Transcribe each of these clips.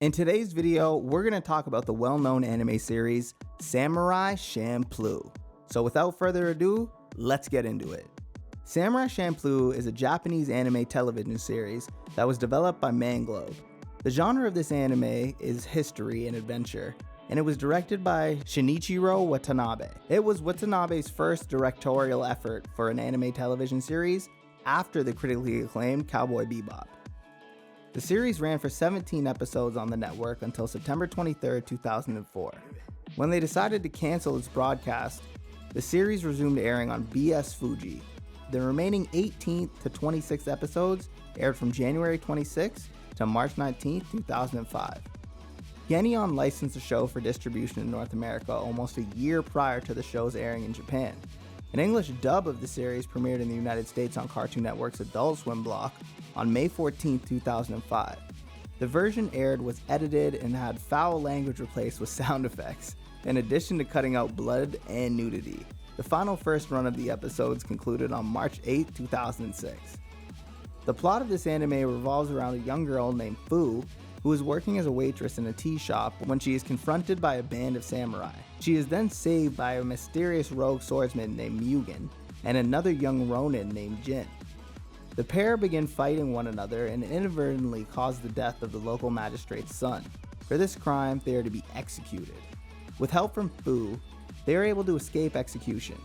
In today's video, we're going to talk about the well-known anime series Samurai Champloo. So without further ado, let's get into it. Samurai Champloo is a Japanese anime television series that was developed by Manglobe. The genre of this anime is history and adventure, and it was directed by Shinichiro Watanabe. It was Watanabe's first directorial effort for an anime television series after the critically acclaimed Cowboy Bebop. The series ran for 17 episodes on the network until September 23, 2004. When they decided to cancel its broadcast, the series resumed airing on BS Fuji. The remaining 18th to 26th episodes aired from January 26 to March 19, 2005. Geneon licensed the show for distribution in North America almost a year prior to the show's airing in Japan. An English dub of the series premiered in the United States on Cartoon Network's Adult Swim block on May 14, 2005. The version aired was edited and had foul language replaced with sound effects, in addition to cutting out blood and nudity. The final first run of the episodes concluded on March 8, 2006. The plot of this anime revolves around a young girl named Fu, who is working as a waitress in a tea shop when she is confronted by a band of samurai. She is then saved by a mysterious rogue swordsman named Mugen and another young ronin named Jin. The pair begin fighting one another and inadvertently cause the death of the local magistrate's son. For this crime, they are to be executed. With help from Fu, they are able to escape execution.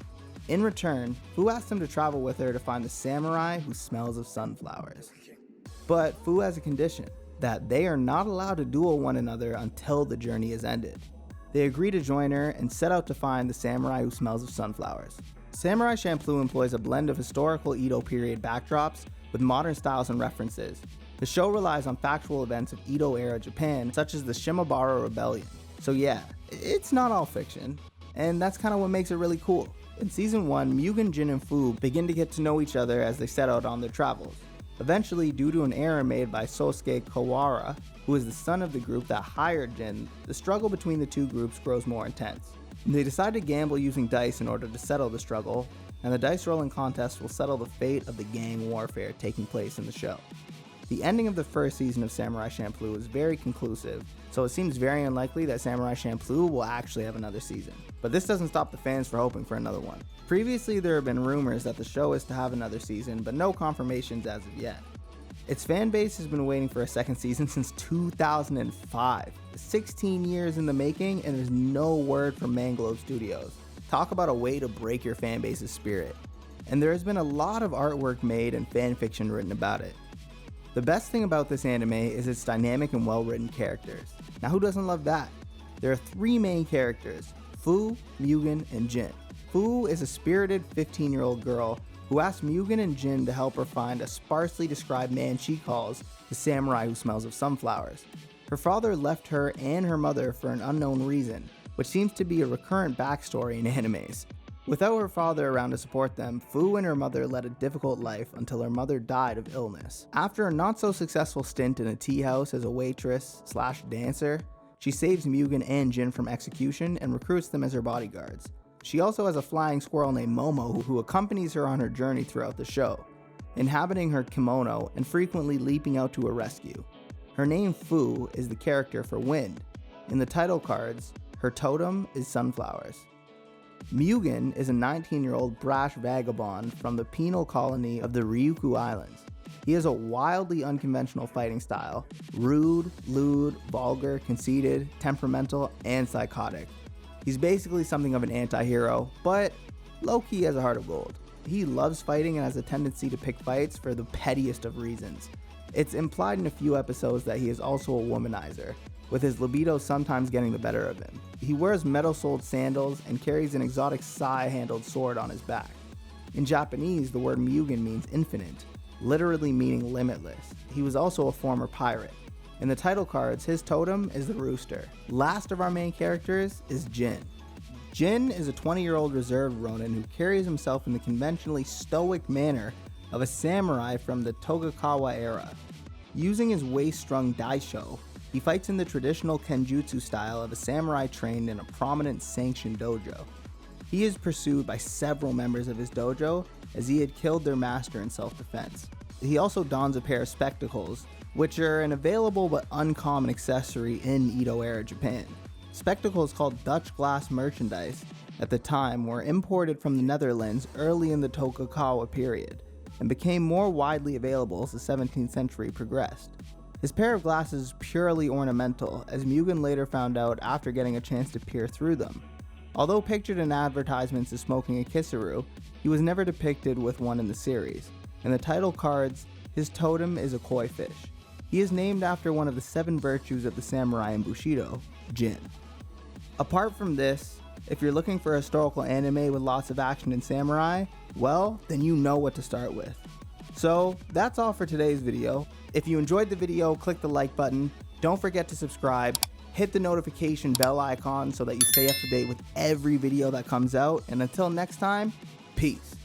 In return, Fu asks them to travel with her to find the samurai who smells of sunflowers. But Fu has a condition, that they are not allowed to duel one another until the journey is ended. They agree to join her and set out to find the samurai who smells of sunflowers. Samurai Champloo employs a blend of historical Edo period backdrops with modern styles and references. The show relies on factual events of Edo-era Japan, such as the Shimabara Rebellion. So yeah, it's not all fiction, and that's kind of what makes it really cool. In season 1, Mugen, Jin, and Fu begin to get to know each other as they set out on their travels. Eventually, due to an error made by Sosuke Kawara, who is the son of the group that hired Jin, the struggle between the two groups grows more intense. They decide to gamble using dice in order to settle the struggle, and the dice rolling contest will settle the fate of the gang warfare taking place in the show. The ending of the first season of Samurai Champloo is very conclusive, so it seems very unlikely that Samurai Champloo will actually have another season. But this doesn't stop the fans from hoping for another one. Previously, there have been rumors that the show is to have another season, but no confirmations as of yet. Its fan base has been waiting for a second season since 2005. 16 years in the making, and there's no word from Manglobe Studios. Talk about a way to break your fan base's spirit. And there has been a lot of artwork made and fan fiction written about it. The best thing about this anime is its dynamic and well-written characters. Now who doesn't love that? There are 3 main characters, Fu, Mugen, and Jin. Fu is a spirited 15-year-old girl who asks Mugen and Jin to help her find a sparsely described man she calls the samurai who smells of sunflowers. Her father left her and her mother for an unknown reason, which seems to be a recurrent backstory in animes. Without her father around to support them, Fu and her mother led a difficult life until her mother died of illness. After a not-so-successful stint in a tea house as a waitress/dancer, she saves Mugen and Jin from execution and recruits them as her bodyguards. She also has a flying squirrel named Momo who accompanies her on her journey throughout the show, inhabiting her kimono and frequently leaping out to her rescue. Her name Fu is the character for wind. In the title cards, her totem is sunflowers. Mugen is a 19-year-old brash vagabond from the penal colony of the Ryukyu Islands. He has a wildly unconventional fighting style, rude, lewd, vulgar, conceited, temperamental, and psychotic. He's basically something of an anti-hero, but low-key has a heart of gold. He loves fighting and has a tendency to pick fights for the pettiest of reasons. It's implied in a few episodes that he is also a womanizer, with his libido sometimes getting the better of him. He wears metal-soled sandals and carries an exotic sai-handled sword on his back. In Japanese, the word Mugen means infinite, literally meaning limitless. He was also a former pirate. In the title cards, his totem is the rooster. Last of our main characters is Jin. Jin is a 20-year-old reserve ronin who carries himself in the conventionally stoic manner of a samurai from the Tokugawa era. Using his waist-strung daisho, he fights in the traditional kenjutsu style of a samurai trained in a prominent sanctioned dojo. He is pursued by several members of his dojo as he had killed their master in self-defense. He also dons a pair of spectacles which are an available but uncommon accessory in Edo-era Japan. Spectacles called Dutch glass merchandise at the time were imported from the Netherlands early in the Tokugawa period, and became more widely available as the 17th century progressed. His pair of glasses is purely ornamental, as Mugen later found out after getting a chance to peer through them. Although pictured in advertisements as smoking a kisaru, he was never depicted with one in the series. In the title cards, his totem is a koi fish. He is named after one of the 7 virtues of the samurai in Bushido, Jin. Apart from this, if you're looking for a historical anime with lots of action and samurai, well, then you know what to start with. So that's all for today's video. If you enjoyed the video, click the like button. Don't forget to subscribe. Hit the notification bell icon so that you stay up to date with every video that comes out. And until next time, peace.